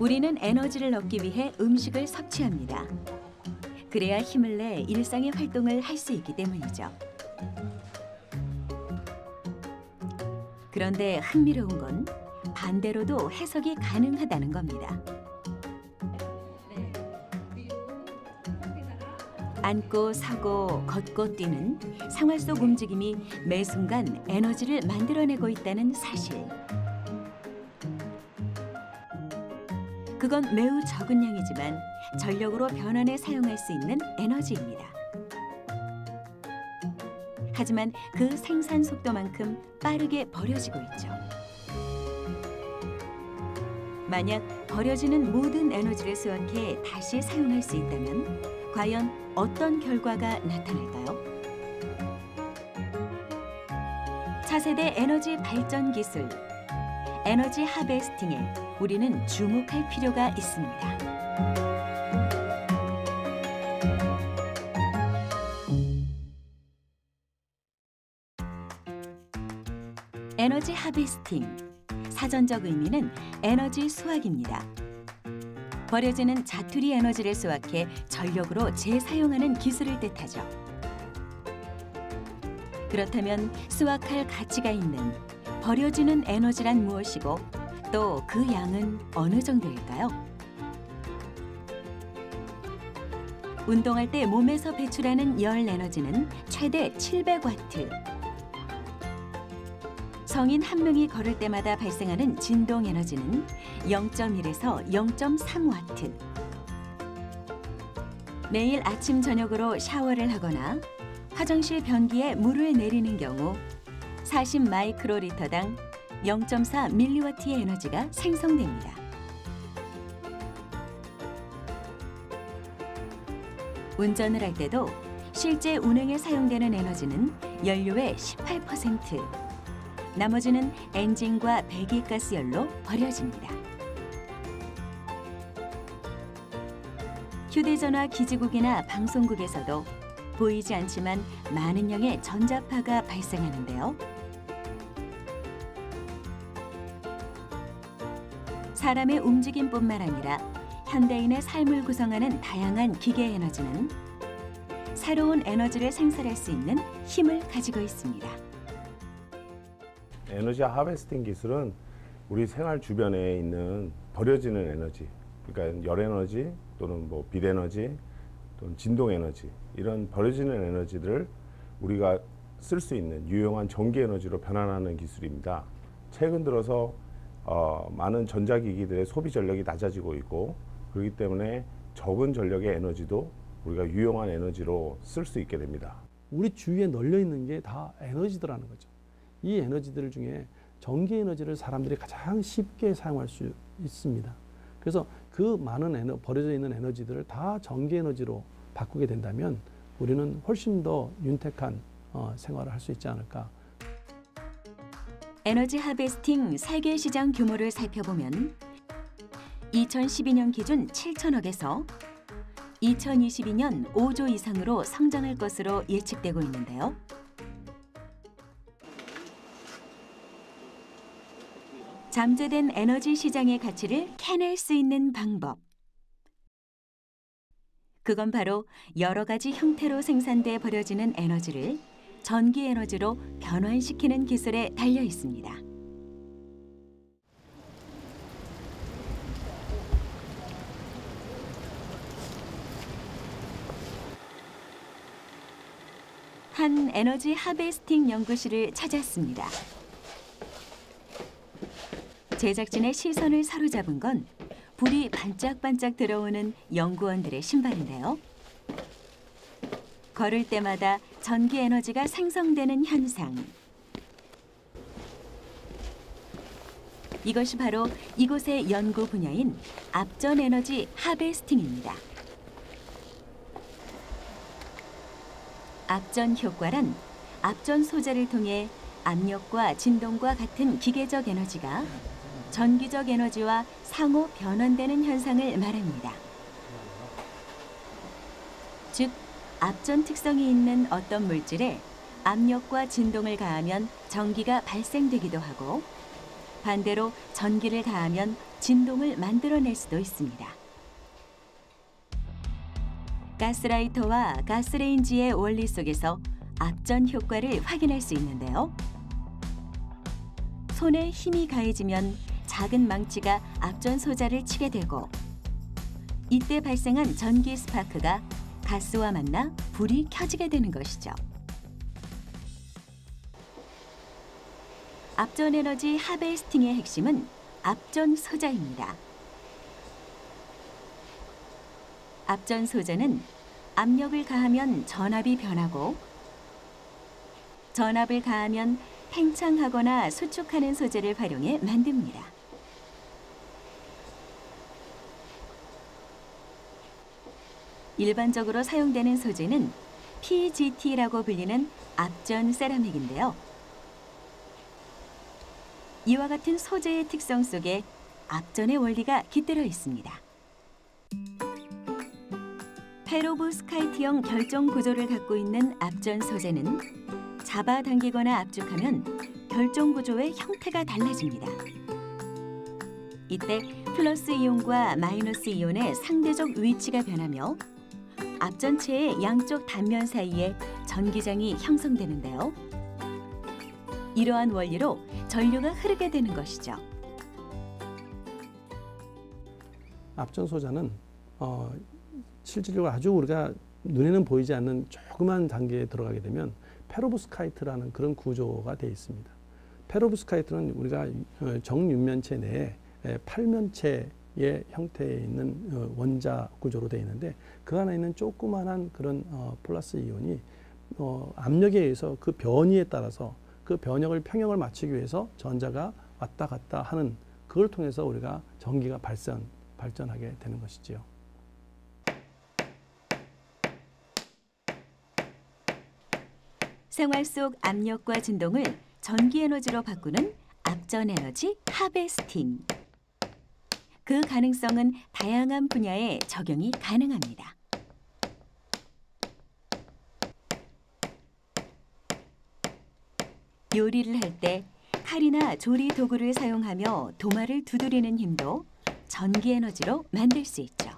우리는 에너지를 얻기 위해 음식을 섭취합니다. 그래야 힘을 내 일상의 활동을 할 수 있기 때문이죠. 그런데 흥미로운 건 반대로도 해석이 가능하다는 겁니다. 앉고 서고 걷고 뛰는 생활 속 움직임이 매 순간 에너지를 만들어내고 있다는 사실. 그건 매우 적은 양이지만 전력으로 변환해 사용할 수 있는 에너지입니다. 하지만 그 생산 속도만큼 빠르게 버려지고 있죠. 만약 버려지는 모든 에너지를 수확해 다시 사용할 수 있다면 과연 어떤 결과가 나타날까요? 차세대 에너지 발전 기술, 에너지 하베스팅에 우리는 주목할 필요가 있습니다. 에너지 하베스팅, 사전적 의미는 에너지 수확입니다. 버려지는 자투리 에너지를 수확해 전력으로 재사용하는 기술을 뜻하죠. 그렇다면 수확할 가치가 있는 버려지는 에너지란 무엇이고 또 그 양은 어느 정도일까요? 운동할 때 몸에서 배출하는 열 에너지는 최대 700와트. 성인 한 명이 걸을 때마다 발생하는 진동 에너지는 0.1에서 0.3와트. 매일 아침 저녁으로 샤워를 하거나 화장실 변기에 물을 내리는 경우 40 마이크로리터당 0.4 밀리와트의 에너지가 생성됩니다. 운전을 할 때도 실제 운행에 사용되는 에너지는 연료의 18%, 나머지는 엔진과 배기가스열로 버려집니다. 휴대전화 기지국이나 방송국에서도 보이지 않지만 많은 양의 전자파가 발생하는데요. 사람의 움직임뿐만 아니라 현대인의 삶을 구성하는 다양한 기계 에너지는 새로운 에너지를 생산할 수 있는 힘을 가지고 있습니다. 에너지 하베스팅 기술은 우리 생활 주변에 있는 버려지는 에너지, 그러니까 열 에너지 또는 뭐 빛 에너지 또는 진동 에너지, 이런 버려지는 에너지들을 우리가 쓸 수 있는 유용한 전기 에너지로 변환하는 기술입니다. 최근 들어서 많은 전자기기들의 소비 전력이 낮아지고 있고, 그렇기 때문에 적은 전력의 에너지도 우리가 유용한 에너지로 쓸 수 있게 됩니다. 우리 주위에 널려 있는 게 다 에너지더라는 거죠. 이 에너지들 중에 전기 에너지를 사람들이 가장 쉽게 사용할 수 있습니다. 그래서 그 많은 버려져 있는 에너지들을 다 전기 에너지로 바꾸게 된다면 우리는 훨씬 더 윤택한 생활을 할 수 있지 않을까. 에너지 하베스팅 세계 시장 규모를 살펴보면 2012년 기준 7천억에서 2022년 5조 이상으로 성장할 것으로 예측되고 있는데요. 잠재된 에너지 시장의 가치를 캐낼 수 있는 방법. 그건 바로 여러 가지 형태로 생산돼 버려지는 에너지를 전기 에너지로 변환시키는 기술에 달려 있습니다. 한 에너지 하베스팅 연구실을 찾았습니다. 제작진의 시선을 사로잡은 건 불이 반짝반짝 들어오는 연구원들의 신발인데요. 걸을 때마다 전기 에너지가 생성되는 현상. 이것이 바로 이곳의 연구 분야인 앞전 에너지 하베스팅입니다. 앞전 효과란 앞전 소재를 통해 압력과 진동과 같은 기계적 에너지가 전기적 에너지와 상호 변환되는 현상을 말합니다. 즉, 앞전 특성이 있는 어떤 물질에 압력과 진동을 가하면 전기가 발생되기도 하고, 반대로 전기를 가하면 진동을 만들어낼 수도 있습니다. 가스라이터와 가스레인지의 원리 속에서 압전 효과를 확인할 수 있는데요. 손에 힘이 가해지면 작은 망치가 압전 소자를 치게 되고 이때 발생한 전기 스파크가 가스와 만나 불이 켜지게 되는 것이죠. 압전 에너지 하베스팅의 핵심은 압전 소자입니다. 압전 소자는 압력을 가하면 전압이 변하고 전압을 가하면 팽창하거나 수축하는 소재를 활용해 만듭니다. 일반적으로 사용되는 소재는 PGT라고 불리는 압전 세라믹인데요. 이와 같은 소재의 특성 속에 압전의 원리가 깃들어 있습니다. 페로브스카이트형 결정 구조를 갖고 있는 압전 소재는 잡아당기거나 압축하면 결정 구조의 형태가 달라집니다. 이때 플러스 이온과 마이너스 이온의 상대적 위치가 변하며 압전체의 양쪽 단면 사이에 전기장이 형성되는데요. 이러한 원리로 전류가 흐르게 되는 것이죠. 압전 소자는 실질적으로 아주 우리가 눈에는 보이지 않는 조그만 단계에 들어가게 되면 페로브스카이트라는 그런 구조가 되어 있습니다. 페로브스카이트는 우리가 정육면체 내에 팔면체의 형태에 있는 원자 구조로 되어 있는데 그 안에 있는 조그만한 그런 플러스 이온이 압력에 의해서 그 변이에 따라서 그 변형을 평형을 맞추기 위해서 전자가 왔다 갔다 하는 그걸 통해서 우리가 전기가 발전하게 되는 것이지요. 생활 속 압력과 진동을 전기 에너지로 바꾸는 압전 에너지 하베스팅. 그 가능성은 다양한 분야에 적용이 가능합니다. 요리를 할 때 칼이나 조리 도구를 사용하며 도마를 두드리는 힘도 전기 에너지로 만들 수 있죠.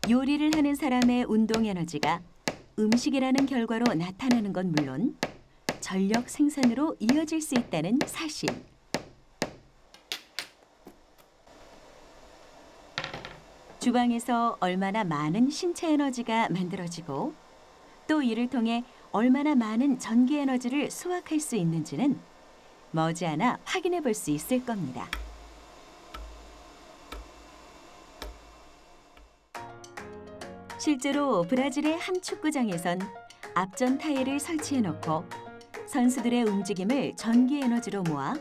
요리를 하는 사람의 운동 에너지가 음식이라는 결과로 나타나는 건 물론 전력 생산으로 이어질 수 있다는 사실. 주방에서 얼마나 많은 신체 에너지가 만들어지고 또 이를 통해 얼마나 많은 전기 에너지를 수확할 수 있는지는 머지않아 확인해 볼 수 있을 겁니다. 실제로 브라질의 한 축구장에선 압전 타일을 설치해 놓고 선수들의 움직임을 전기 에너지로 모아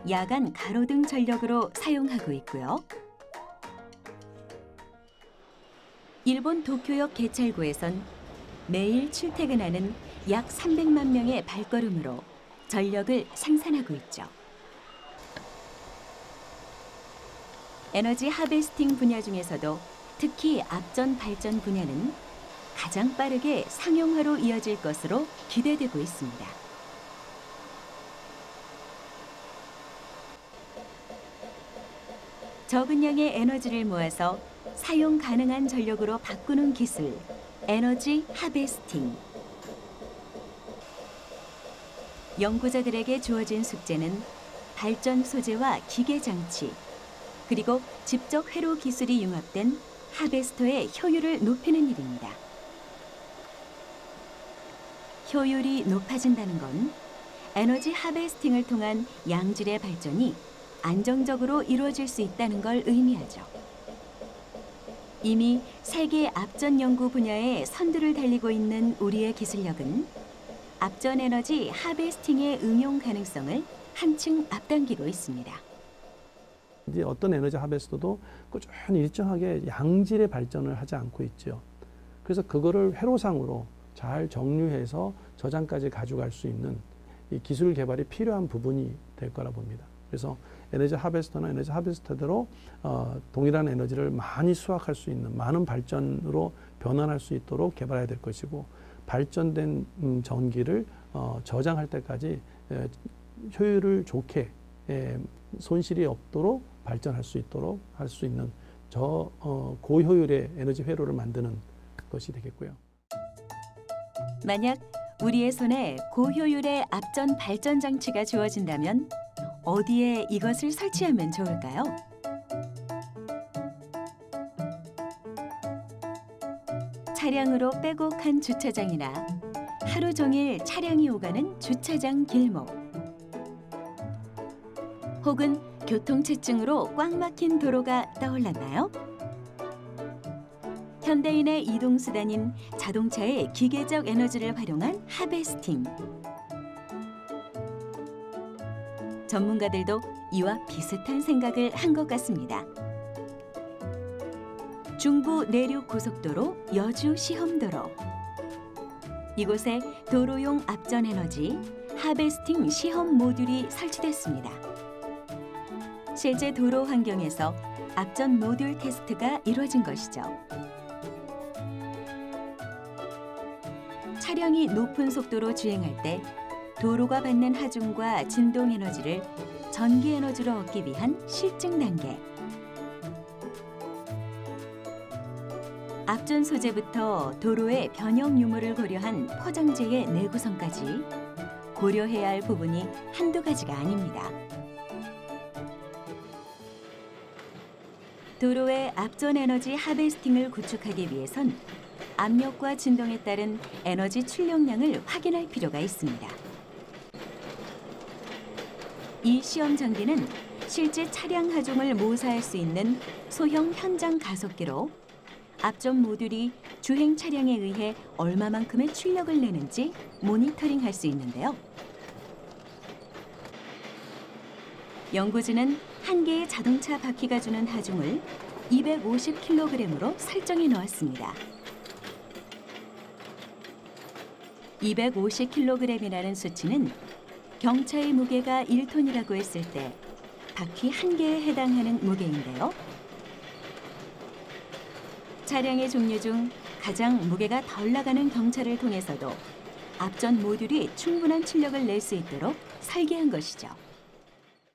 야간 가로등 전력으로 사용하고 있고요. 일본 도쿄역 개찰구에선 매일 출퇴근하는 약 300만 명의 발걸음으로 전력을 생산하고 있죠. 에너지 하베스팅 분야 중에서도 특히 압전 발전 분야는 가장 빠르게 상용화로 이어질 것으로 기대되고 있습니다. 적은 양의 에너지를 모아서 사용 가능한 전력으로 바꾸는 기술, 에너지 하베스팅. 연구자들에게 주어진 숙제는 발전 소재와 기계 장치, 그리고 직접 회로 기술이 융합된 하베스터의 효율을 높이는 일입니다. 효율이 높아진다는 건 에너지 하베스팅을 통한 양질의 발전이 안정적으로 이루어질 수 있다는 걸 의미하죠. 이미 세계 압전 연구 분야에 선두를 달리고 있는 우리의 기술력은 압전 에너지 하베스팅의 응용 가능성을 한층 앞당기고 있습니다. 이제 어떤 에너지 하베스터도 꾸준히 일정하게 양질의 발전을 하지 않고 있죠. 그래서 그거를 회로상으로 잘 정류해서 저장까지 가져갈 수 있는 이 기술 개발이 필요한 부분이 될 거라 봅니다. 그래서 에너지 하베스터는 에너지 하베스터대로 동일한 에너지를 많이 수확할 수 있는 많은 발전으로 변환할 수 있도록 개발해야 될 것이고 발전된 전기를 저장할 때까지 효율을 좋게 손실이 없도록 발전할 수 있도록 할 수 있는 고효율의 에너지 회로를 만드는 것이 되겠고요. 만약 우리의 손에 고효율의 앞전 발전 장치가 주어진다면 어디에 이것을 설치하면 좋을까요? 차량으로 빼곡한 주차장이나 하루 종일 차량이 오가는 주차장 길목, 혹은 교통체증으로 꽉 막힌 도로가 떠올랐나요? 현대인의 이동수단인 자동차의 기계적 에너지를 활용한 하베스팅. 전문가들도 이와 비슷한 생각을 한 것 같습니다. 중부 내륙 고속도로 여주 시험도로. 이곳에 도로용 앞전 에너지 하베스팅 시험 모듈이 설치됐습니다. 실제 도로 환경에서 앞전 모듈 테스트가 이루어진 것이죠. 차량이 높은 속도로 주행할 때 도로가 받는 하중과 진동 에너지를 전기 에너지로 얻기 위한 실증 단계. 앞전 소재부터 도로의 변형 유무를 고려한 포장재의 내구성까지 고려해야 할 부분이 한두 가지가 아닙니다. 도로의 앞전 에너지 하베스팅을 구축하기 위해선 압력과 진동에 따른 에너지 출력량을 확인할 필요가 있습니다. 이 시험 장비는 실제 차량 하중을 모사할 수 있는 소형 현장 가속기로 앞전 모듈이 주행 차량에 의해 얼마만큼의 출력을 내는지 모니터링할 수 있는데요. 연구진은 한 개의 자동차 바퀴가 주는 하중을 250kg으로 설정해 놓았습니다. 250kg이라는 수치는 경차의 무게가 1톤이라고 했을 때 바퀴 한 개에 해당하는 무게인데요. 차량의 종류 중 가장 무게가 덜 나가는 경차를 통해서도 앞전 모듈이 충분한 출력을 낼 수 있도록 설계한 것이죠.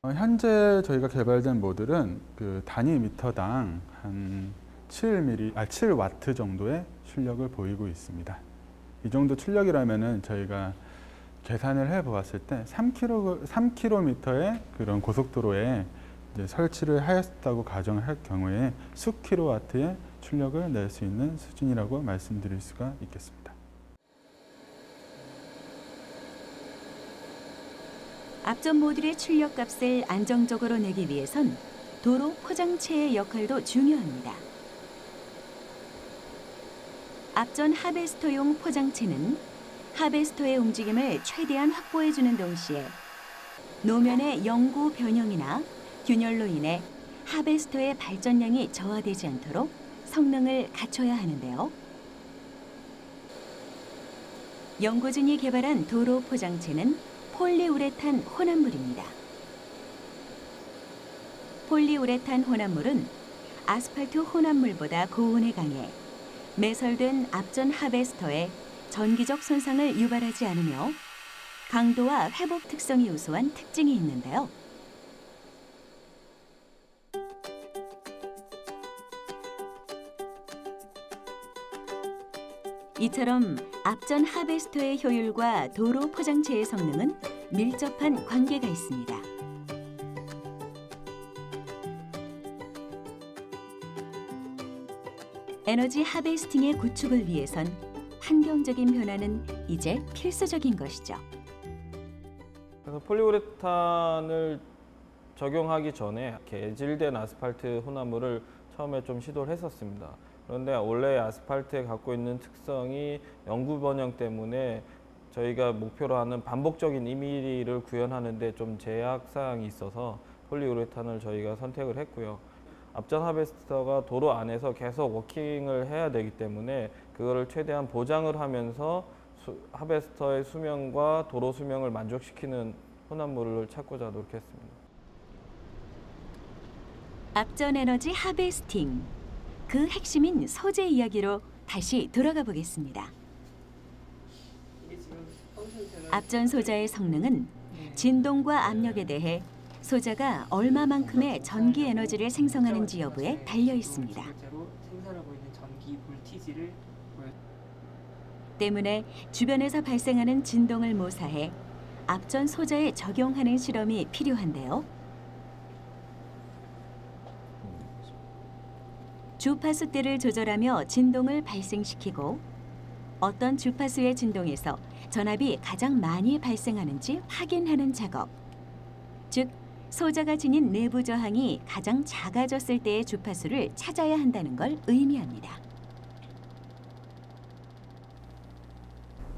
현재 저희가 개발된 모듈은 그 단위 미터당 한 7W 정도의 출력을 보이고 있습니다. 이 정도 출력이라면은 저희가 계산을 해 보았을 때 3km의 그런 고속도로에 이제 설치를 하였다고 가정을 할 경우에 수 킬로와트의 출력을 낼 수 있는 수준이라고 말씀드릴 수가 있겠습니다. 앞전 모듈의 출력값을 안정적으로 내기 위해선 도로 포장체의 역할도 중요합니다. 앞전 하베스터용 포장체는 하베스터의 움직임을 최대한 확보해주는 동시에 노면의 영구 변형이나 균열로 인해 하베스터의 발전량이 저하되지 않도록 성능을 갖춰야 하는데요. 연구진이 개발한 도로 포장체는 폴리우레탄 혼합물입니다. 폴리우레탄 혼합물은 아스팔트 혼합물보다 고온에 강해 매설된 앞전 하베스터에 전기적 손상을 유발하지 않으며 강도와 회복 특성이 우수한 특징이 있는데요. 이처럼 앞전 하베스터의 효율과 도로 포장체의 성능은 밀접한 관계가 있습니다. 에너지 하베스팅의 구축을 위해선 환경적인 변화는 이제 필수적인 것이죠. 그래서 폴리우레탄을 적용하기 전에 개질된 아스팔트 혼합물을 처음에 좀 시도를 했었습니다. 그런데 원래 아스팔트에 갖고 있는 특성이 영구 변형 때문에 저희가 목표로 하는 반복적인 2mm를 구현하는 데 좀 제약 사항이 있어서 폴리우레탄을 저희가 선택을 했고요. 앞전 하베스터가 도로 안에서 계속 워킹을 해야 되기 때문에 그거를 최대한 보장을 하면서 하베스터의 수명과 도로 수명을 만족시키는 혼합물을 찾고자 노력했습니다. 앞전 에너지 하베스팅, 그 핵심인 소재 이야기로 다시 돌아가 보겠습니다. 앞전 소자의 성능은 진동과 압력에 대해 소자가 얼마만큼의 전기 에너지를 생성하는지 여부에 달려 있습니다. 실제로 생산하고 있는 전기 볼티지를 때문에 주변에서 발생하는 진동을 모사해 앞전 소자에 적용하는 실험이 필요한데요. 주파수대를 조절하며 진동을 발생시키고 어떤 주파수의 진동에서 전압이 가장 많이 발생하는지 확인하는 작업. 즉, 소자가 지닌 내부 저항이 가장 작아졌을 때의 주파수를 찾아야 한다는 걸 의미합니다.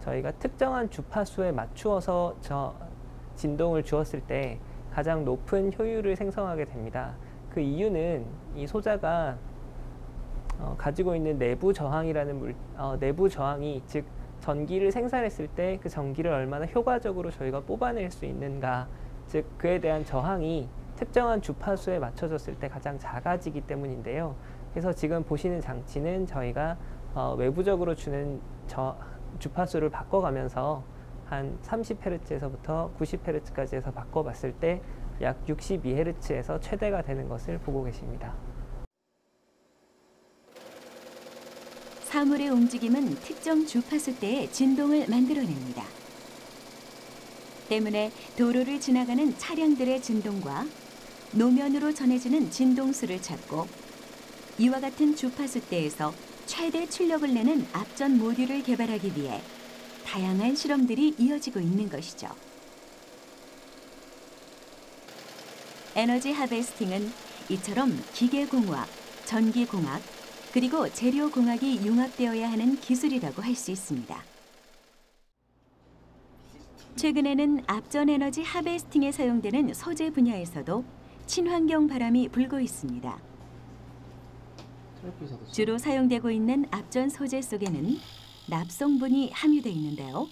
저희가 특정한 주파수에 맞추어서 진동을 주었을 때 가장 높은 효율을 생성하게 됩니다. 그 이유는 이 소자가 가지고 있는 내부 저항이라는 내부 저항이 즉 전기를 생산했을 때 그 전기를 얼마나 효과적으로 저희가 뽑아낼 수 있는가, 즉 그에 대한 저항이 특정한 주파수에 맞춰졌을 때 가장 작아지기 때문인데요. 그래서 지금 보시는 장치는 저희가 외부적으로 주는 주파수를 바꿔가면서 한 30Hz에서부터 90Hz까지 해서 바꿔봤을 때 약 62Hz에서 최대가 되는 것을 보고 계십니다. 사물의 움직임은 특정 주파수대의 진동을 만들어냅니다. 때문에 도로를 지나가는 차량들의 진동과 노면으로 전해지는 진동수를 찾고 이와 같은 주파수대에서 최대 출력을 내는 앞전 모듈을 개발하기 위해 다양한 실험들이 이어지고 있는 것이죠. 에너지 하베스팅은 이처럼 기계공학, 전기공학, 그리고 재료공학이 융합되어야 하는 기술이라고 할 수 있습니다. 최근에는 앞전 에너지 하베스팅에 사용되는 소재 분야에서도 친환경 바람이 불고 있습니다. 주로 사용되고 있는 앞전 소재 속에는 납성분이 함유되어 있는데요.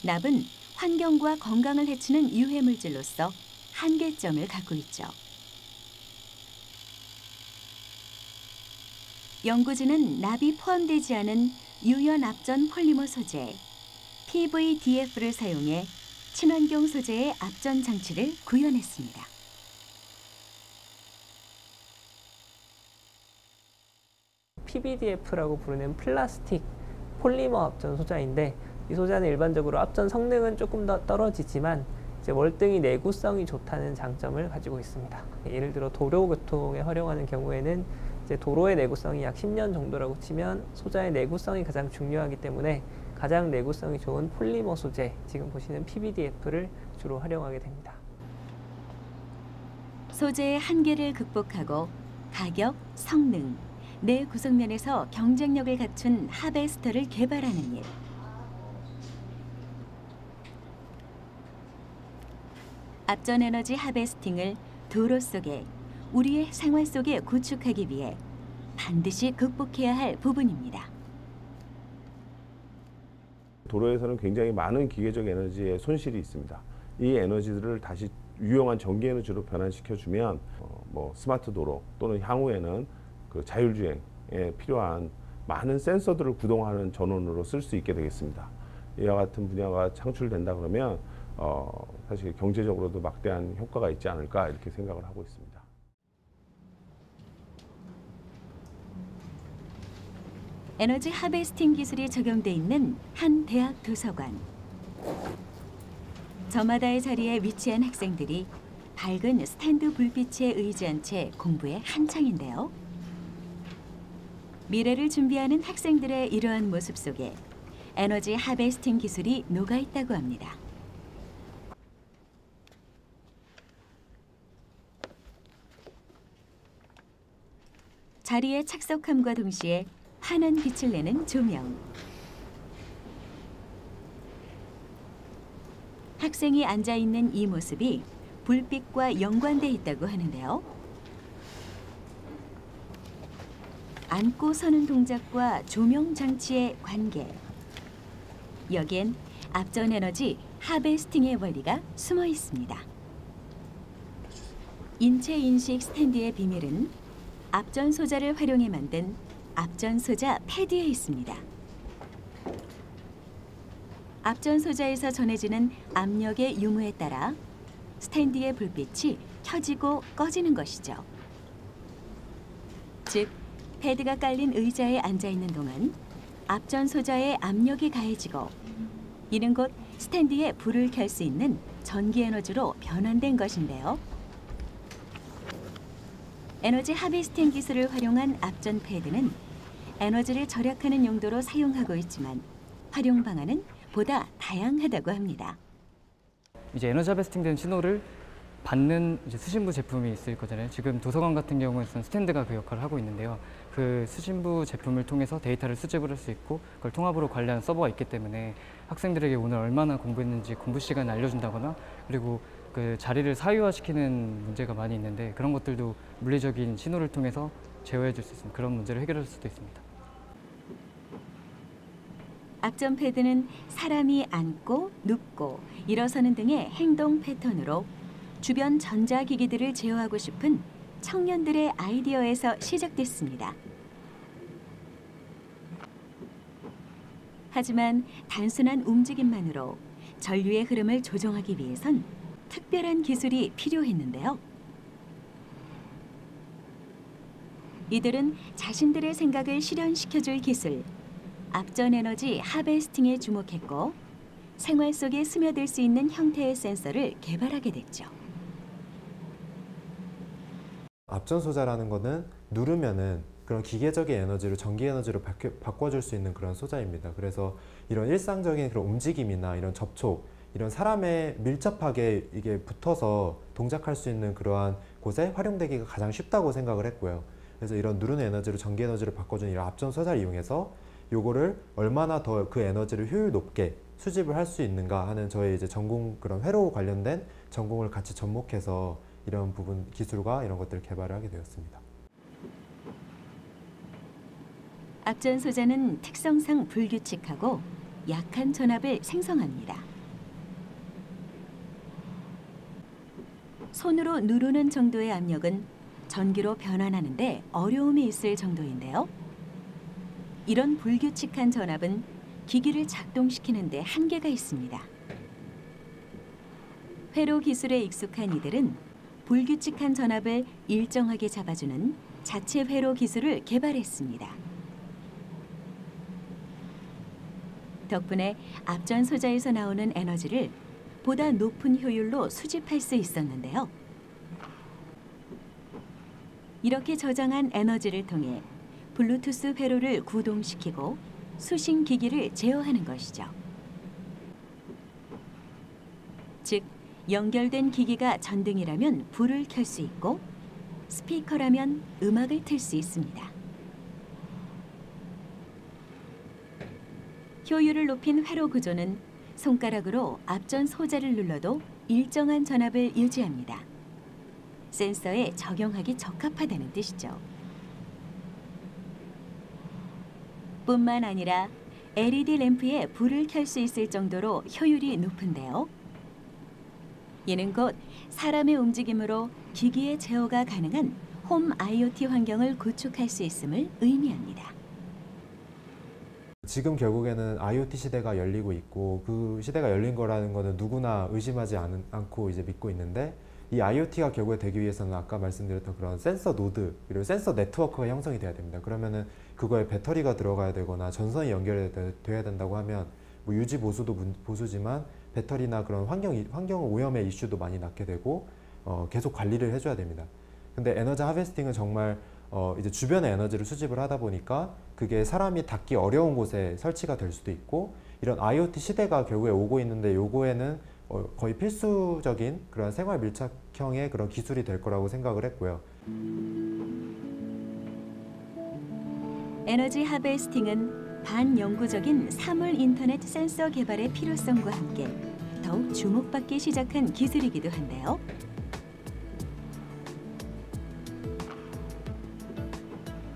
납은 환경과 건강을 해치는 유해 물질로서 한계점을 갖고 있죠. 연구진은 납이 포함되지 않은 유연 앞전 폴리머 소재 PVDF를 사용해 친환경 소재의 앞전 장치를 구현했습니다. PVDF라고 부르는 플라스틱 폴리머 앞전 소자인데, 이 소자는 일반적으로 앞전 성능은 조금 더 떨어지지만 이제 월등히 내구성이 좋다는 장점을 가지고 있습니다. 예를 들어 도로교통에 활용하는 경우에는 이제 도로의 내구성이 약 10년 정도라고 치면 소자의 내구성이 가장 중요하기 때문에 가장 내구성이 좋은 폴리머 소재, 지금 보시는 PVDF를 주로 활용하게 됩니다. 소재의 한계를 극복하고 가격, 성능, 내 구성면에서 경쟁력을 갖춘 하베스터를 개발하는 일. 앞전 에너지 하베스팅을 도로 속에, 우리의 생활 속에 구축하기 위해 반드시 극복해야 할 부분입니다. 도로에서는 굉장히 많은 기계적 에너지의 손실이 있습니다. 이 에너지들을 다시 유용한 전기 에너지로 변환시켜주면 뭐 스마트 도로 또는 향후에는 그 자율주행에 필요한 많은 센서들을 구동하는 전원으로 쓸 수 있게 되겠습니다. 이와 같은 분야가 창출된다 그러면 사실 경제적으로도 막대한 효과가 있지 않을까 이렇게 생각을 하고 있습니다. 에너지 하베스팅 기술이 적용돼 있는 한 대학 도서관. 저마다의 자리에 위치한 학생들이 밝은 스탠드 불빛에 의지한 채 공부에 한창인데요. 미래를 준비하는 학생들의 이러한 모습 속에 에너지 하베스팅 기술이 녹아 있다고 합니다. 자리에 착석함과 동시에 환한 빛을 내는 조명. 학생이 앉아 있는 이 모습이 불빛과 연관돼 있다고 하는데요. 앉고 서는 동작과 조명 장치의 관계. 여기엔 앞전 에너지 하베스팅의 원리가 숨어 있습니다. 인체 인식 스탠드의 비밀은 앞전 소자를 활용해 만든 앞전 소자 패드에 있습니다. 앞전 소자에서 전해지는 압력의 유무에 따라 스탠드의 불빛이 켜지고 꺼지는 것이죠. 즉, 패드가 깔린 의자에 앉아 있는 동안 앞전 소자의 압력이 가해지고 이는 곧 스탠드에 불을 켤 수 있는 전기 에너지로 변환된 것인데요. 에너지 하베스팅 기술을 활용한 앞전 패드는 에너지를 절약하는 용도로 사용하고 있지만 활용 방안은 보다 다양하다고 합니다. 이제 에너지 하베스팅된 신호를 받는 이제 수신부 제품이 있을 거잖아요. 지금 도서관 같은 경우에는 스탠드가 그 역할을 하고 있는데요. 그 수신부 제품을 통해서 데이터를 수집을 할 수 있고 그걸 통합으로 관리하는 서버가 있기 때문에 학생들에게 오늘 얼마나 공부했는지 공부 시간을 알려준다거나 그리고 그 자리를 사유화시키는 문제가 많이 있는데 그런 것들도 물리적인 신호를 통해서 제어해 줄 수 있는 그런 문제를 해결할 수도 있습니다. 앞전 패드는 사람이 앉고 눕고 일어서는 등의 행동 패턴으로 주변 전자기기들을 제어하고 싶은 청년들의 아이디어에서 시작됐습니다. 하지만 단순한 움직임만으로 전류의 흐름을 조정하기 위해선 특별한 기술이 필요했는데요. 이들은 자신들의 생각을 실현시켜줄 기술, 앞전 에너지 하베스팅에 주목했고 생활 속에 스며들 수 있는 형태의 센서를 개발하게 됐죠. 앞전 소자라는 거는 누르면은 그런 기계적인 에너지를 전기 에너지로 바꿔줄 수 있는 그런 소자입니다. 그래서 이런 일상적인 그런 움직임이나 이런 접촉, 이런 사람에 밀접하게 이게 붙어서 동작할 수 있는 그러한 곳에 활용되기가 가장 쉽다고 생각을 했고요. 그래서 이런 누르는 에너지로 전기 에너지를 바꿔주는 이런 앞전 소자를 이용해서 요거를 얼마나 더 그 에너지를 효율 높게 수집을 할 수 있는가 하는 저의 이제 전공 그런 회로 관련된 전공을 같이 접목해서 이런 부분 기술과 이런 것들을 개발을 하게 되었습니다. 앞전 소자는 특성상 불규칙하고 약한 전압을 생성합니다. 손으로 누르는 정도의 압력은 전기로 변환하는데 어려움이 있을 정도인데요. 이런 불규칙한 전압은 기기를 작동시키는 데 한계가 있습니다. 회로 기술에 익숙한 이들은 불규칙한 전압을 일정하게 잡아주는 자체 회로 기술을 개발했습니다. 덕분에 앞전 소자에서 나오는 에너지를 보다 높은 효율로 수집할 수 있었는데요. 이렇게 저장한 에너지를 통해 블루투스 회로를 구동시키고 수신 기기를 제어하는 것이죠. 즉, 연결된 기기가 전등이라면 불을 켤 수 있고 스피커라면 음악을 틀 수 있습니다. 효율을 높인 회로 구조는 손가락으로 앞전 소자를 눌러도 일정한 전압을 유지합니다. 센서에 적용하기 적합하다는 뜻이죠. 뿐만 아니라 LED 램프에 불을 켤 수 있을 정도로 효율이 높은데요. 이는 곧 사람의 움직임으로 기기의 제어가 가능한 홈 IoT 환경을 구축할 수 있음을 의미합니다. 지금 결국에는 IoT 시대가 열리고 있고 그 시대가 열린 거라는 거는 누구나 의심하지 않고 이제 믿고 있는데 이 IoT가 결국에 되기 위해서는 아까 말씀드렸던 그런 센서 노드 그리고 센서 네트워크가 형성이 돼야 됩니다. 그러면은 그거에 배터리가 들어가야 되거나 전선이 연결돼야 된다고 하면 뭐 유지 보수도 보수지만 배터리나 그런 환경 오염의 이슈도 많이 낳게 되고 계속 관리를 해줘야 됩니다. 근데 에너지 하베스팅은 정말 이제 주변의 에너지를 수집을 하다 보니까 그게 사람이 닿기 어려운 곳에 설치가 될 수도 있고 이런 IoT 시대가 결국에 오고 있는데 요거에는 거의 필수적인 그런 생활 밀착형의 그런 기술이 될 거라고 생각을 했고요. 에너지 하베스팅은 반영구적인 사물 인터넷 센서 개발의 필요성과 함께 더욱 주목받기 시작한 기술이기도 한데요.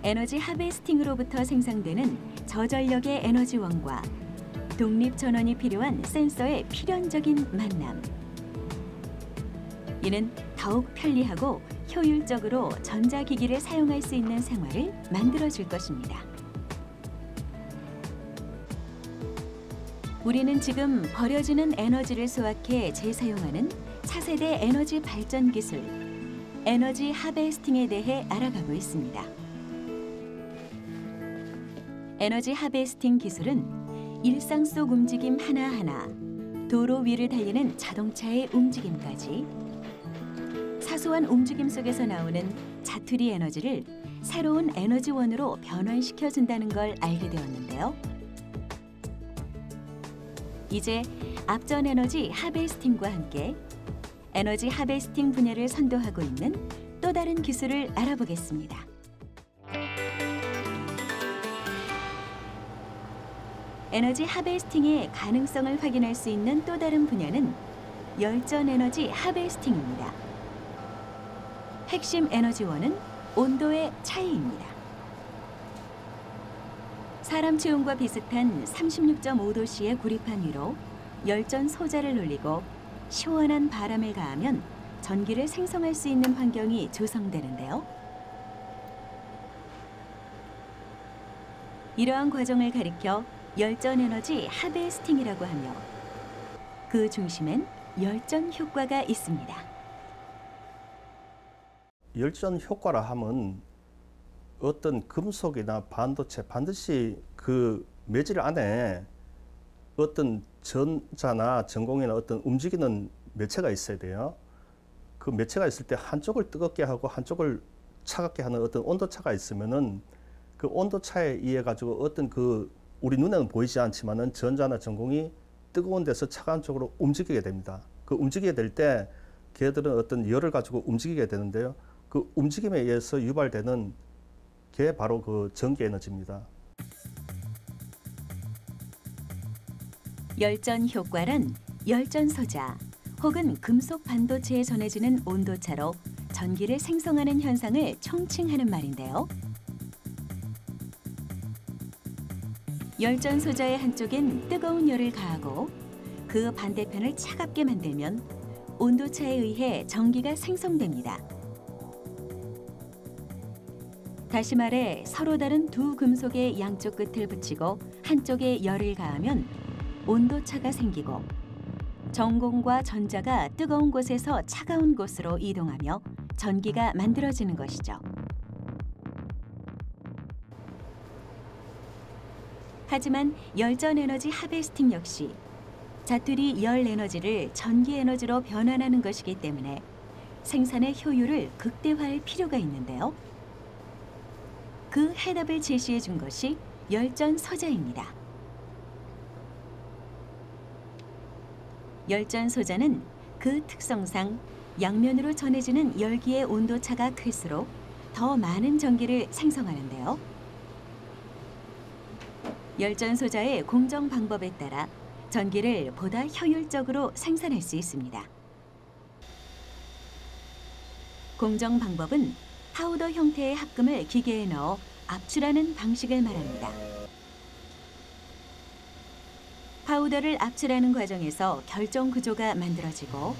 에너지 하베스팅으로부터 생산되는 저전력의 에너지원과 독립전원이 필요한 센서의 필연적인 만남. 이는 더욱 편리하고 효율적으로 전자기기를 사용할 수 있는 생활을 만들어줄 것입니다. 우리는 지금 버려지는 에너지를 소확해 재사용하는 차세대 에너지 발전 기술, 에너지 하베스팅에 대해 알아가고 있습니다. 에너지 하베스팅 기술은 일상 속 움직임 하나하나, 도로 위를 달리는 자동차의 움직임까지 사소한 움직임 속에서 나오는 자투리 에너지를 새로운 에너지원으로 변환시켜준다는 걸 알게 되었는데요. 이제 앞전 에너지 하베스팅과 함께 에너지 하베스팅 분야를 선도하고 있는 또 다른 기술을 알아보겠습니다. 에너지 하베스팅의 가능성을 확인할 수 있는 또 다른 분야는 열전 에너지 하베스팅입니다. 핵심 에너지원은 온도의 차이입니다. 사람 체온과 비슷한 36.5도씨의 구리판 위로 열전 소자를 올리고 시원한 바람을 가하면 전기를 생성할 수 있는 환경이 조성되는데요. 이러한 과정을 가리켜 열전 에너지 하베스팅이라고 하며 그 중심엔 열전 효과가 있습니다. 열전 효과라 하면 어떤 금속이나 반도체 반드시 그 매질 안에 어떤 전자나 전공이나 어떤 움직이는 매체가 있어야 돼요. 그 매체가 있을 때 한쪽을 뜨겁게 하고 한쪽을 차갑게 하는 어떤 온도차가 있으면은 그 온도차에 의해 가지고 어떤 그 우리 눈에는 보이지 않지만은 전자나 전공이 뜨거운 데서 차가운 쪽으로 움직이게 됩니다. 그 움직이게 될 때 걔들은 어떤 열을 가지고 움직이게 되는데요. 그 움직임에 의해서 유발되는 게 바로 그 전기 에너지입니다. 열전 효과란 열전 소자 혹은 금속 반도체에 전해지는 온도차로 전기를 생성하는 현상을 총칭하는 말인데요. 열전 소자의 한쪽엔 뜨거운 열을 가하고 그 반대편을 차갑게 만들면 온도차에 의해 전기가 생성됩니다. 다시 말해 서로 다른 두 금속의 양쪽 끝을 붙이고 한쪽에 열을 가하면 온도차가 생기고 전공과 전자가 뜨거운 곳에서 차가운 곳으로 이동하며 전기가 만들어지는 것이죠. 하지만 열전 에너지 하베스팅 역시 자투리 열 에너지를 전기 에너지로 변환하는 것이기 때문에 생산의 효율을 극대화할 필요가 있는데요. 그 해답을 제시해 준 것이 열전 소자입니다. 열전 소자는 그 특성상 양면으로 전해지는 열기의 온도차가 클수록 더 많은 전기를 생성하는데요. 열전 소자의 공정 방법에 따라 전기를 보다 효율적으로 생산할 수 있습니다. 공정 방법은 파우더 형태의 합금을 기계에 넣어 압출하는 방식을 말합니다. 파우더를 압출하는 과정에서 결정 구조가 만들어지고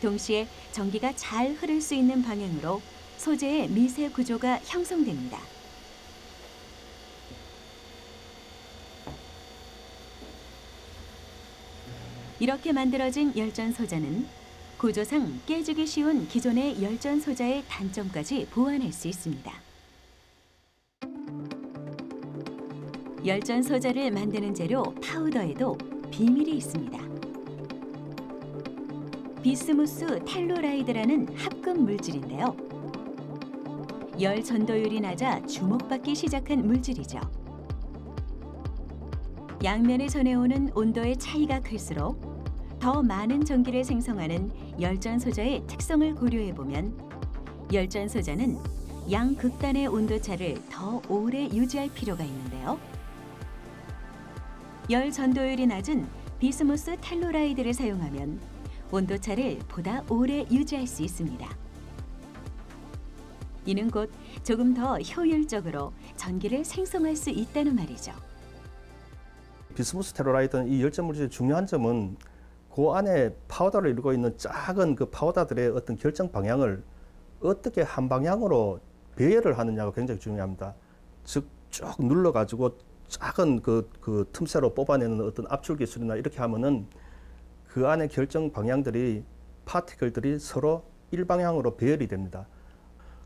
동시에 전기가 잘 흐를 수 있는 방향으로 소재의 미세 구조가 형성됩니다. 이렇게 만들어진 열전 소자는 구조상 깨지기 쉬운 기존의 열전 소자의 단점까지 보완할 수 있습니다. 열전 소자를 만드는 재료 파우더에도 비밀이 있습니다. 비스무스 텔루라이드라는 합금 물질인데요. 열 전도율이 낮아 주목받기 시작한 물질이죠. 양면에 전해오는 온도의 차이가 클수록 더 많은 전기를 생성하는 열전 소자의 특성을 고려해보면 열전 소자는 양극단의 온도차를 더 오래 유지할 필요가 있는데요. 열 전도율이 낮은 비스무스 텔루라이드를 사용하면 온도차를 보다 오래 유지할 수 있습니다. 이는 곧 조금 더 효율적으로 전기를 생성할 수 있다는 말이죠. 비스무스 텔루라이드는 이 열전 물질의 중요한 점은 그 안에 파우더를 이루고 있는 작은 그 파우더들의 어떤 결정 방향을 어떻게 한 방향으로 배열을 하느냐가 굉장히 중요합니다. 즉 쭉 눌러가지고 작은 그 틈새로 뽑아내는 어떤 압출 기술이나 이렇게 하면은 그 안에 결정 방향들이 파티클들이 서로 일방향으로 배열이 됩니다.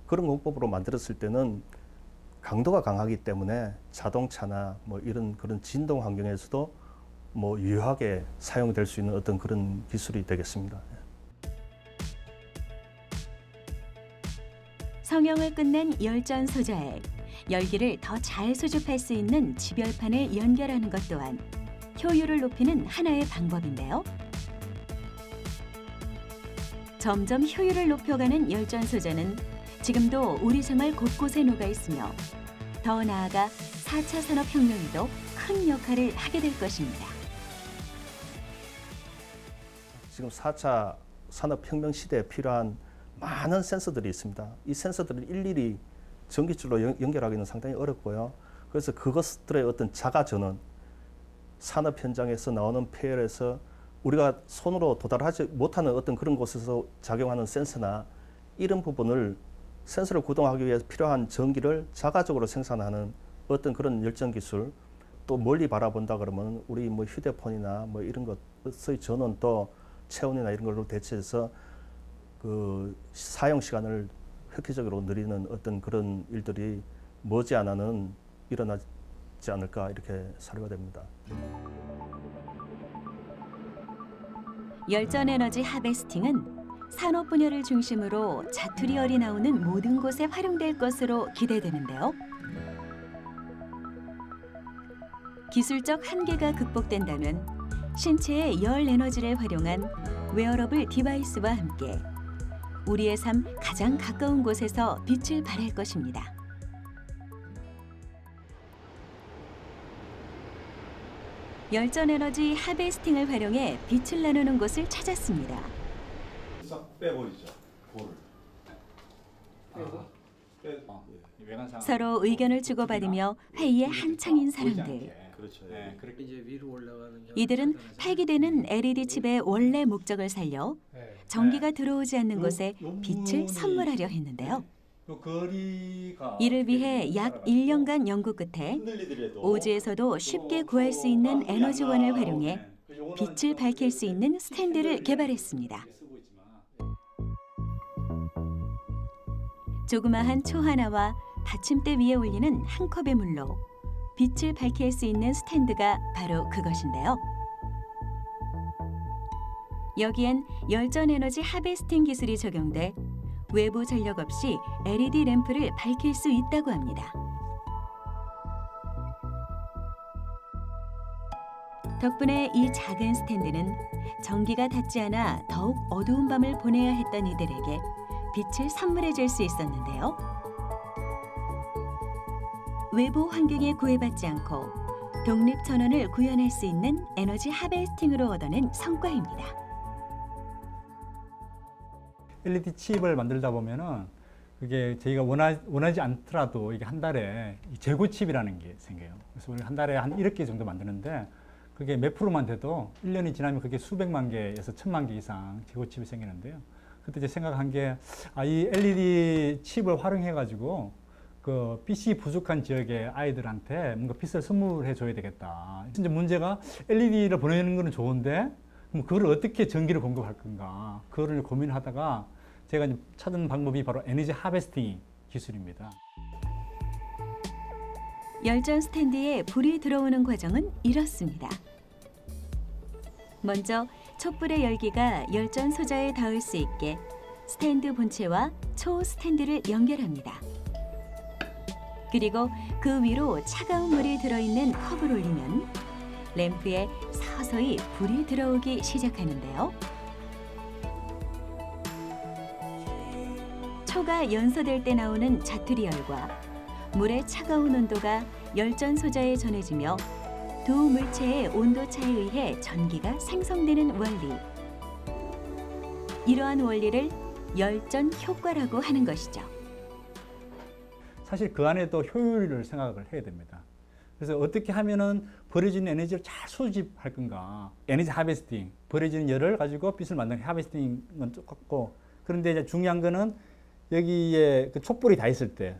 그런 공법으로 만들었을 때는 강도가 강하기 때문에 자동차나 뭐 이런 그런 진동 환경에서도 뭐 유효하게 사용될 수 있는 어떤 그런 기술이 되겠습니다. 성형을 끝낸 열전 소자에 열기를 더 잘 수집할 수 있는 집열판을 연결하는 것 또한 효율을 높이는 하나의 방법인데요. 점점 효율을 높여가는 열전 소자는 지금도 우리 생활 곳곳에 녹아 있으며 더 나아가 4차 산업혁명에도 큰 역할을 하게 될 것입니다. 지금 4차 산업혁명 시대에 필요한 많은 센서들이 있습니다. 이 센서들을 일일이 전기줄로 연결하기는 상당히 어렵고요. 그래서 그것들의 어떤 자가 전원, 산업 현장에서 나오는 폐열에서 우리가 손으로 도달하지 못하는 어떤 그런 곳에서 작용하는 센서나 이런 부분을 센서를 구동하기 위해 필요한 전기를 자가적으로 생산하는 어떤 그런 열전 기술, 또 멀리 바라본다 그러면 우리 뭐 휴대폰이나 뭐 이런 것의 전원도 체온이나 이런 걸로 대체해서 그 사용 시간을 획기적으로 늘리는 어떤 그런 일들이 머지않아는 일어나지 않을까 이렇게 사료가 됩니다. 열전 에너지 하베스팅은 산업 분야를 중심으로 자투리 열이 나오는 모든 곳에 활용될 것으로 기대되는데요. 기술적 한계가 극복된다면 신체의 열 에너지를 활용한 웨어러블 디바이스와 함께 우리의 삶 가장 가까운 곳에서 빛을 발할 것입니다. 열전 에너지 하베스팅을 활용해 빛을 나누는 곳을 찾았습니다. 싹 빼버리죠. 볼을. 서로 의견을 주고받으며 회의에 한창인 사람들. 그렇죠. 네, 그렇게 이제 위로 올라가는 이들은 폐기되는 LED 칩의 원래 목적을 살려 전기가 들어오지 않는 곳에 빛을 선물하려 했는데요. 이를 위해 약 1년간 연구 끝에 오지에서도 쉽게 구할 수 있는 에너지원을 활용해 빛을 밝힐 수 있는 스탠드를 개발했습니다. 조그마한 초 하나와 받침대 위에 올리는 한 컵의 물로 빛을 밝힐 수 있는 스탠드가 바로 그것인데요. 여기엔 열전 에너지 하베스팅 기술이 적용돼 외부 전력 없이 LED 램프를 밝힐 수 있다고 합니다. 덕분에 이 작은 스탠드는 전기가 닿지 않아 더욱 어두운 밤을 보내야 했던 이들에게 빛을 선물해 줄 수 있었는데요. 외부 환경에 구애받지 않고 독립 전원을 구현할 수 있는 에너지 하베스팅으로 얻어낸 성과입니다. LED 칩을 만들다 보면은 그게 저희가 원하지 않더라도 이게 한 달에 재고 칩이라는 게 생겨요. 그래서 우리 한 달에 한 1억 개 정도 만드는데 그게 몇 프로만 돼도 1년이 지나면 그게 수백만 개에서 1000만 개 이상 재고 칩이 생기는데요. 그때 이제 생각한 게 이 LED 칩을 활용해 가지고 그 PC 부족한 지역의 아이들한테 뭔가 빛을 선물해 줘야 되겠다. 이제 문제가 LED를 보내는 거는 좋은데 그럼 그걸 어떻게 전기를 공급할 건가? 그거를 고민하다가 제가 이제 찾은 방법이 바로 에너지 하베스팅 기술입니다. 열전 스탠드에 불이 들어오는 과정은 이렇습니다. 먼저 촛불의 열기가 열전 소자에 닿을 수 있게 스탠드 본체와 초 스탠드를 연결합니다. 그리고 그 위로 차가운 물이 들어있는 컵을 올리면 램프에 서서히 불이 들어오기 시작하는데요. 초가 연소될 때 나오는 자투리 열과 물의 차가운 온도가 열전 소자에 전해지며 두 물체의 온도 차에 의해 전기가 생성되는 원리. 이러한 원리를 열전 효과라고 하는 것이죠. 사실 그 안에도 효율을 생각을 해야 됩니다. 그래서 어떻게 하면은 버려지는 에너지를 잘 수집할 건가. 에너지 하베스팅, 버려지는 열을 가지고 빛을 만드는 하베스팅은 똑같고, 그런데 이제 중요한 거는 여기에 그 촛불이 다 있을 때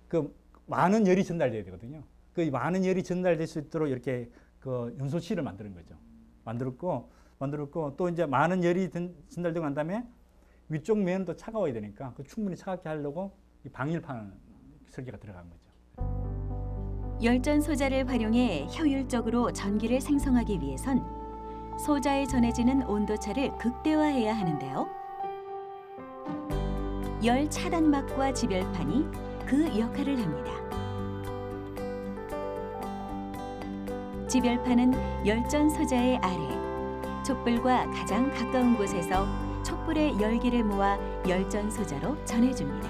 그 많은 열이 전달돼야 되거든요. 그 많은 열이 전달될 수 있도록 이렇게 그 연소실을 만드는 거죠. 만들었고 또 이제 많은 열이 전달되고 난 다음에 위쪽 면도 차가워야 되니까 그 충분히 차갑게 하려고 이 방일판 설계가 들어간 거죠. 열전 소자를 활용해 효율적으로 전기를 생성하기 위해선 소자에 전해지는 온도차를 극대화해야 하는데요. 열 차단막과 지별판이 그 역할을 합니다. 지별판은 열전 소자의 아래 촛불과 가장 가까운 곳에서 촛불의 열기를 모아 열전 소자로 전해줍니다.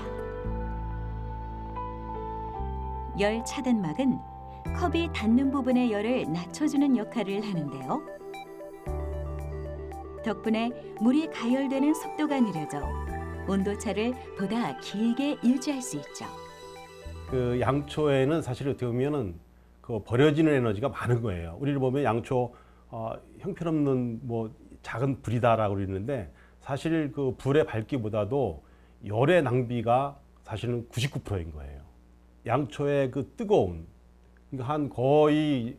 열 차단막은 컵이 닿는 부분의 열을 낮춰주는 역할을 하는데요. 덕분에 물이 가열되는 속도가 느려져 온도차를 보다 길게 유지할 수 있죠. 그 양초에는 사실 어떻게 보면은 그 버려지는 에너지가 많은 거예요. 우리를 보면 양초 형편없는 뭐 작은 불이다라고 그러는데 사실 그 불의 밝기보다도 열의 낭비가 사실은 99%인 거예요. 양초의 그 뜨거움, 그러니까 한 거의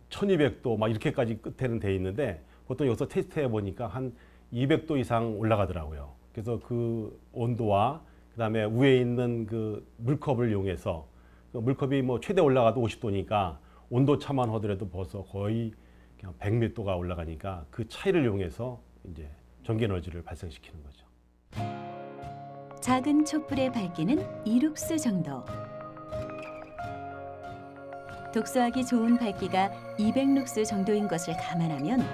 1200도 막 이렇게까지 끝에는 돼 있는데 보통 여기서 테스트해 보니까 한 200도 이상 올라가더라고요. 그래서 그 온도와 그다음에 위에 있는 그 물컵을 이용해서 그 물컵이 뭐 최대 올라가도 50도니까 온도 차만 하더라도 벌써 거의 그냥 100몇 도가 올라가니까 그 차이를 이용해서 이제 전기 에너지를 발생시키는 거죠. 작은 촛불의 밝기는 2룩스 정도. 독소하기 좋은 밝기가 200룩스 정도인 것을 감안하면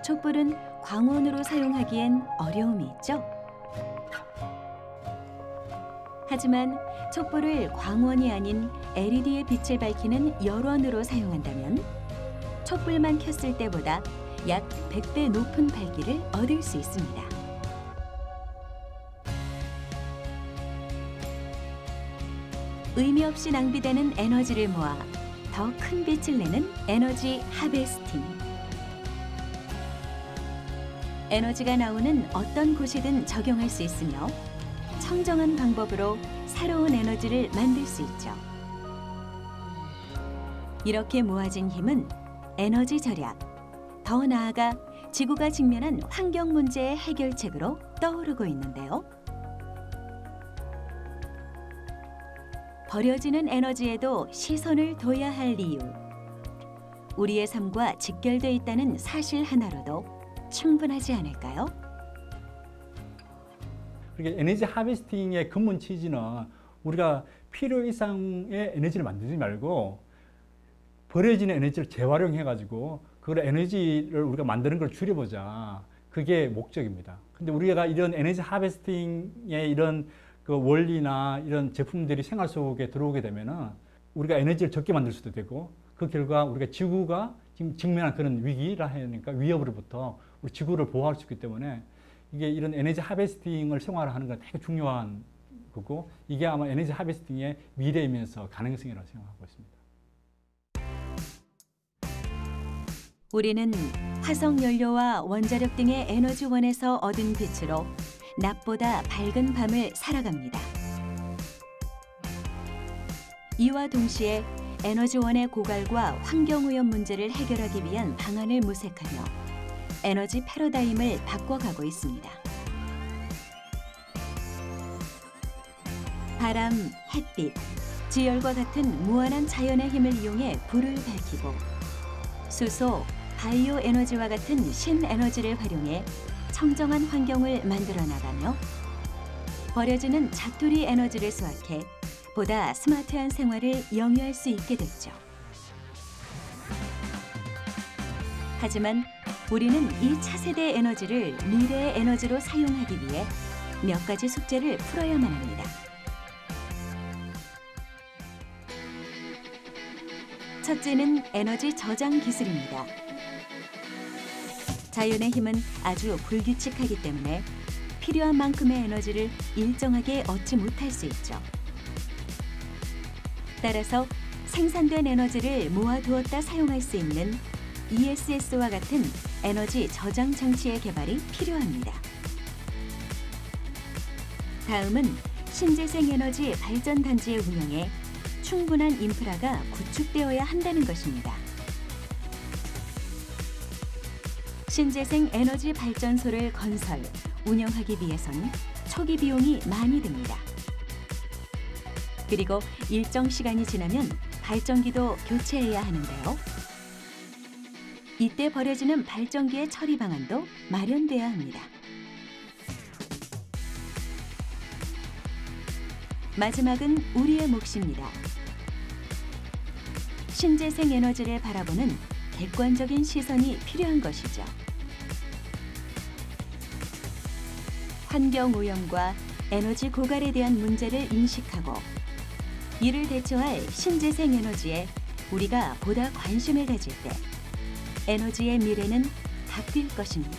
촛불은 광원으로 사용하기엔 어려움이 있죠. 하지만 촛불을 광원이 아닌 LED의 빛을 밝히는 열원으로 사용한다면 촛불만 켰을 때보다 약 100배 높은 밝기를 얻을 수 있습니다. 의미 없이 낭비되는 에너지를 모아 더 큰 빛을 내는 에너지 하베스팅. 에너지가 나오는 어떤 곳이든 적용할 수 있으며 청정한 방법으로 새로운 에너지를 만들 수 있죠. 이렇게 모아진 힘은 에너지 절약, 더 나아가 지구가 직면한 환경 문제의 해결책으로 떠오르고 있는데요. 버려지는 에너지에도 시선을 둬야 할 이유. 우리의 삶과 직결돼 있다는 사실 하나로도 충분하지 않을까요? 그러니까 에너지 하베스팅의 근본 취지는 우리가 필요 이상의 에너지를 만들지 말고 버려지는 에너지를 재활용해가지고 그걸 에너지를 우리가 만드는 걸 줄여보자. 그게 목적입니다. 근데 우리가 이런 에너지 하베스팅의 이런 그 원리나 이런 제품들이 생활 속에 들어오게 되면은 우리가 에너지를 적게 만들 수도 되고 그 결과 우리가 지구가 지금 직면한 그런 위기라 하니까 위협으로부터 우리 지구를 보호할 수 있기 때문에 이게 이런 에너지 하베스팅을 생활화하는 건 되게 중요한 거고 이게 아마 에너지 하베스팅의 미래이면서 가능성이라고 생각하고 있습니다. 우리는 화석 연료와 원자력 등의 에너지원에서 얻은 빛으로 낮보다 밝은 밤을 살아갑니다. 이와 동시에 에너지원의 고갈과 환경오염 문제를 해결하기 위한 방안을 모색하며 에너지 패러다임을 바꿔가고 있습니다. 바람, 햇빛, 지열과 같은 무한한 자연의 힘을 이용해 불을 밝히고 수소, 바이오 에너지와 같은 신에너지를 활용해 청정한 환경을 만들어 나가며 버려지는 자투리 에너지를 수확해 보다 스마트한 생활을 영위할 수 있게 됐죠. 하지만 우리는 이 차세대 에너지를 미래의 에너지로 사용하기 위해 몇 가지 숙제를 풀어야만 합니다. 첫째는 에너지 저장 기술입니다. 자연의 힘은 아주 불규칙하기 때문에 필요한 만큼의 에너지를 일정하게 얻지 못할 수 있죠. 따라서 생산된 에너지를 모아두었다 사용할 수 있는 ESS와 같은 에너지 저장 장치의 개발이 필요합니다. 다음은 신재생 에너지 발전 단지의 운영에 충분한 인프라가 구축되어야 한다는 것입니다. 신재생 에너지 발전소를 건설, 운영하기 위해선 초기 비용이 많이 듭니다. 그리고 일정 시간이 지나면 발전기도 교체해야 하는데요. 이때 버려지는 발전기의 처리 방안도 마련돼야 합니다. 마지막은 우리의 몫입니다. 신재생 에너지를 바라보는 객관적인 시선이 필요한 것이죠. 환경오염과 에너지 고갈에 대한 문제를 인식하고 이를 대처할 신재생 에너지에 우리가 보다 관심을 가질 때 에너지의 미래는 바뀔 것입니다.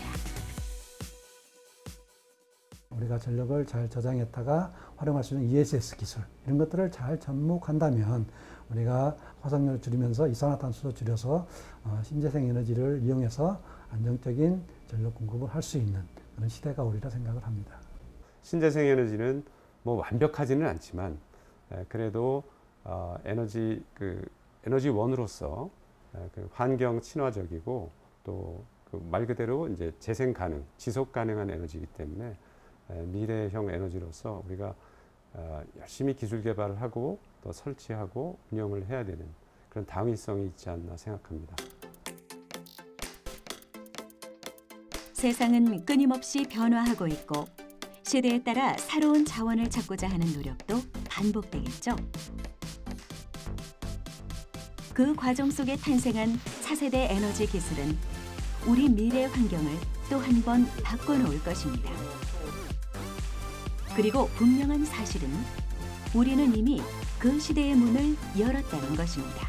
우리가 전력을 잘 저장했다가 활용할 수 있는 ESS 기술 이런 것들을 잘 접목한다면 우리가 화석연료를 줄이면서 이산화탄소도 줄여서 신재생 에너지를 이용해서 안정적인 전력 공급을 할 수 있는 그런 시대가 오리라 생각을 합니다. 신재생 에너지는 뭐 완벽하지는 않지만 그래도 에너지원으로서 환경 친화적이고 또 말 그대로 이제 재생 가능, 지속 가능한 에너지이기 때문에 미래형 에너지로서 우리가 열심히 기술 개발을 하고 또 설치하고 운영을 해야 되는 그런 당위성이 있지 않나 생각합니다. 세상은 끊임없이 변화하고 있고 시대에 따라 새로운 자원을 찾고자 하는 노력도 반복되겠죠. 그 과정 속에 탄생한 차세대 에너지 기술은 우리 미래 환경을 또 한 번 바꿔놓을 것입니다. 그리고 분명한 사실은 우리는 이미 그 시대의 문을 열었다는 것입니다.